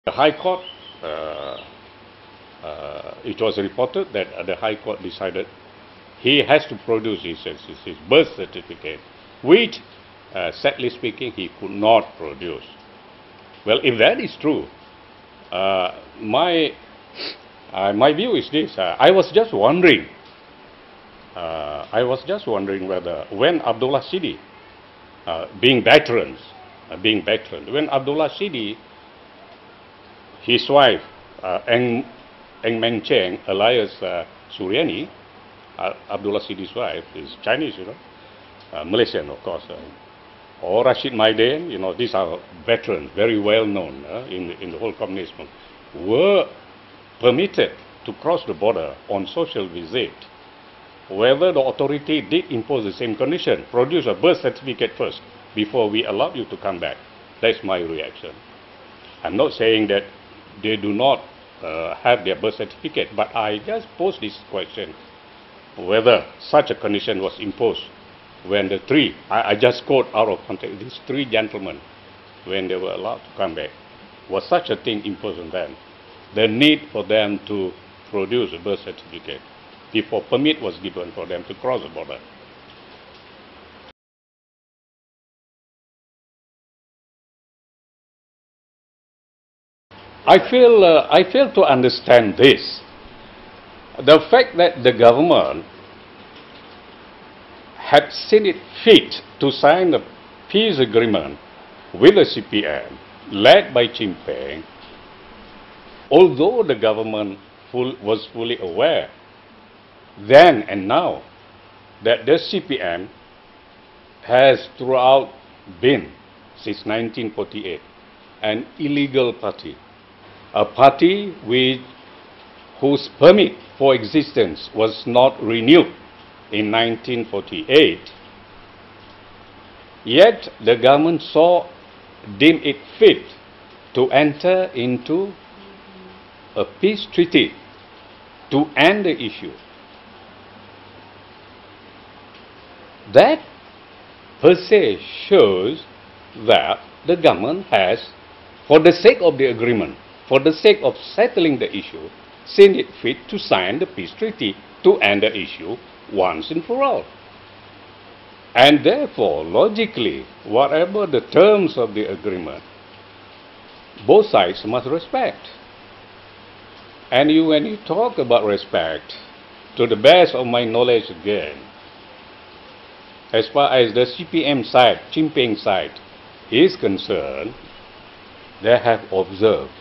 The High Court, it was reported that the High Court decided he has to produce his birth certificate, which, sadly speaking, he could not produce. Well, if that is true, my view is this. I was just wondering whether when Abdullah Sidi, being veterans, when Abdullah Sidi, his wife, Eng Meng Cheng, alias Suryani, Abdullah Sidi's wife, is Chinese, Malaysian, of course, or Rashid Maidan, these are veterans, very well known in the whole communist movement, were permitted to cross the border on social visit. Whether the authority did impose the same condition, produce a birth certificate first before we allow you to come back. That's my reaction. I'm not saying that they do not have their birth certificate, but I just pose this question, whether such a condition was imposed when the three, I just quote out of context, these three gentlemen, when they were allowed to come back, was such a thing imposed on them, the need for them to produce a birth certificate before permit was given for them to cross the border. I fail to understand this. The fact that the government had seen it fit to sign a peace agreement with the CPM, led by Peng, although the government was fully aware then and now that the CPM has throughout been, since 1948, an illegal party, a party whose permit for existence was not renewed in 1948, yet the government deemed it fit to enter into a peace treaty to end the issue. That per se shows that the government has, for the sake of the agreement, for the sake of settling the issue, seen it fit to sign the peace treaty to end the issue once and for all. And therefore, logically, whatever the terms of the agreement, both sides must respect. And when you talk about respect, to the best of my knowledge again, as far as the CPM side, Peng side, is concerned, they have observed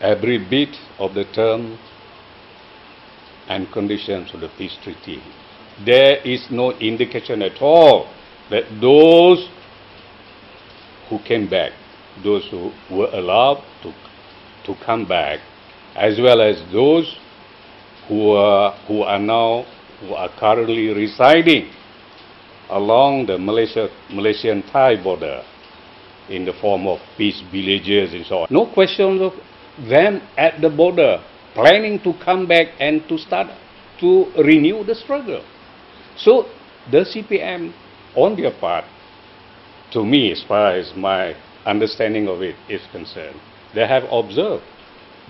every bit of the term and conditions of the peace treaty. There is no indication at all that those who came back, those who were allowed to come back, as well as those who are currently residing along the Malaysian-Thai border in the form of peace villages and so on. No question of them at the border planning to come back and to start to renew the struggle. So the CPM, on their part, to me, as far as my understanding of it is concerned, they have observed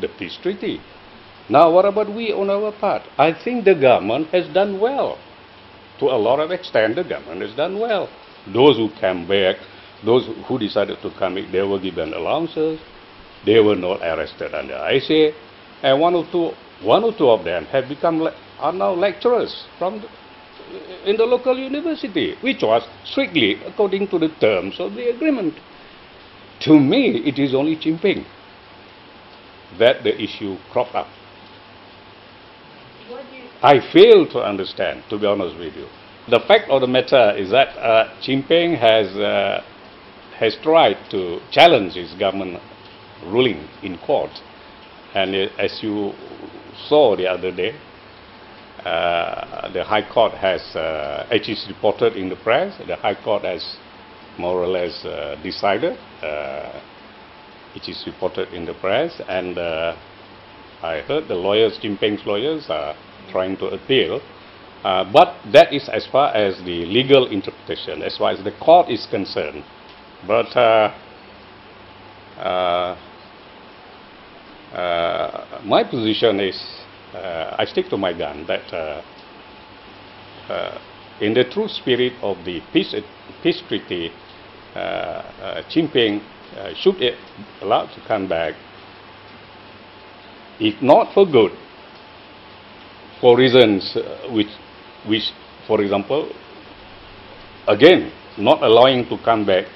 the peace treaty. Now, what about we on our part? I think the government has done well. To a lot of extent, the government has done well. Those who came back, those who decided to come back, they were given allowances. They were not arrested under ICA. And one or two of them are now lecturers in the local university, which was strictly according to the terms of the agreement. To me, it is only Peng that the issue cropped up. I fail to understand, to be honest with you. The fact of the matter is that Peng has tried to challenge his government ruling in court. And as you saw the other day, the High Court has, it is reported in the press, the High Court has more or less decided. It is reported in the press, and I heard the lawyers, Peng's lawyers, are trying to appeal. But that is as far as the legal interpretation, as far as the court is concerned. But My position is, I stick to my gun that in the true spirit of the peace treaty, Peng should be allowed to come back, if not for good, for reasons which, for example, again, not allowing to come back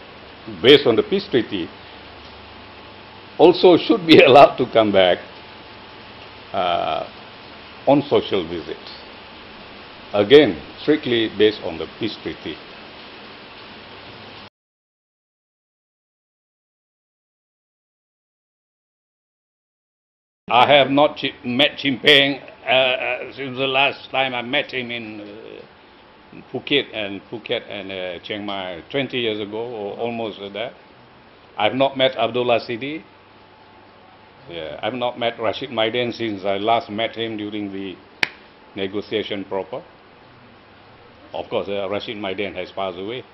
based on the peace treaty, also should be allowed to come back on social visits. Again, strictly based on the peace treaty. I have not met Peng since the last time I met him in Phuket and Chiang Mai 20 years ago, or almost that. I've not met Abdullah Sidi. Yeah, I've not met Rashid Maidan since I last met him during the negotiation proper. Of course, Rashid Maidan has passed away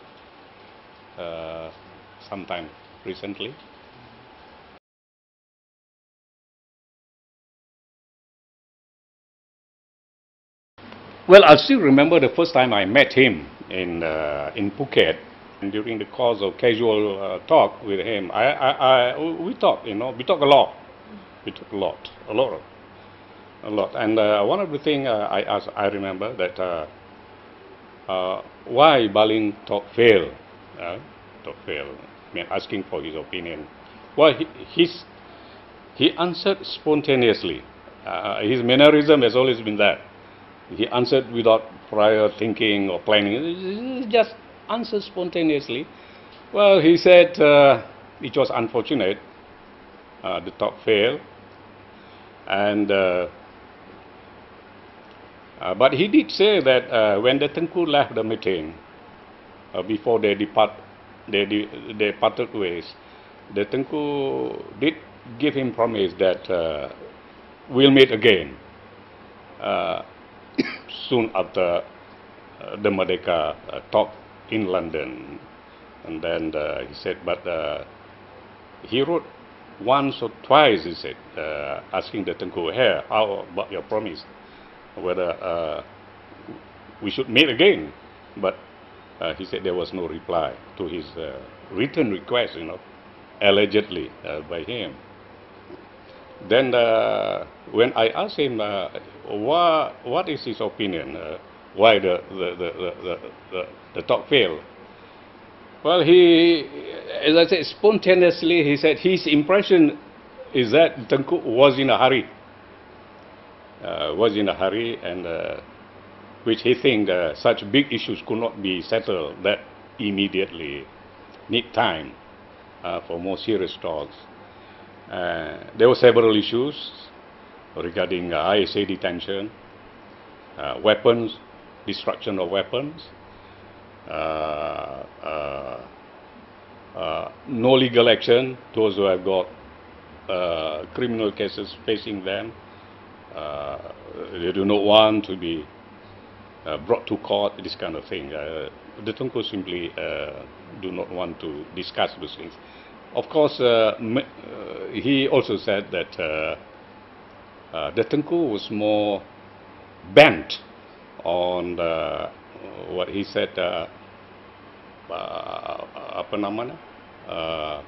sometime recently. Well, I still remember the first time I met him in Phuket. And during the course of casual talk with him, we talk, we talk a lot. We talk a lot. And one of the things I remember that why Baling talk failed, I mean, asking for his opinion. Well, he answered spontaneously. His mannerism has always been that. He answered without prior thinking or planning. He just answered spontaneously. Well, he said it was unfortunate the talk failed, and but he did say that when the Tengku left the meeting, before they parted ways, the Tengku did give him promise that we'll meet again soon after the Merdeka talk in London. And then he said, but he wrote once or twice, he said, asking the Tengku, hey, how about your promise? Whether we should meet again. But he said there was no reply to his written request, allegedly by him. Then when I asked him what is his opinion, why the talk failed, well, he, as I said, spontaneously, he said his impression is that Tengku was in a hurry. And which he think such big issues could not be settled that immediately, need time for more serious talks. There were several issues regarding ISA detention, weapons, destruction of weapons, no legal action, those who have got criminal cases facing them. They do not want to be brought to court, this kind of thing. The Tengku simply do not want to discuss those things. Of course, he also said that the Tengku was more bent on what he said, apa namanya,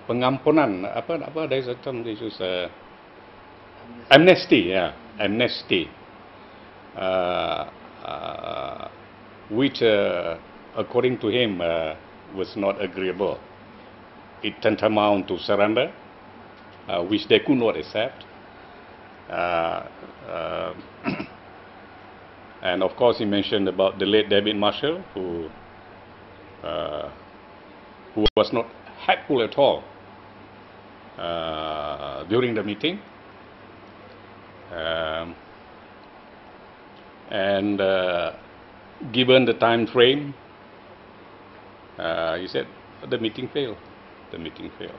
pengampunan, apa there's a term they use, amnesty, yeah, amnesty, which according to him was not agreeable. It tantamount to surrender, which they could not accept. And of course he mentioned about the late David Marshall, who was not helpful at all during the meeting. And given the time frame, he said the meeting failed. The meeting failed.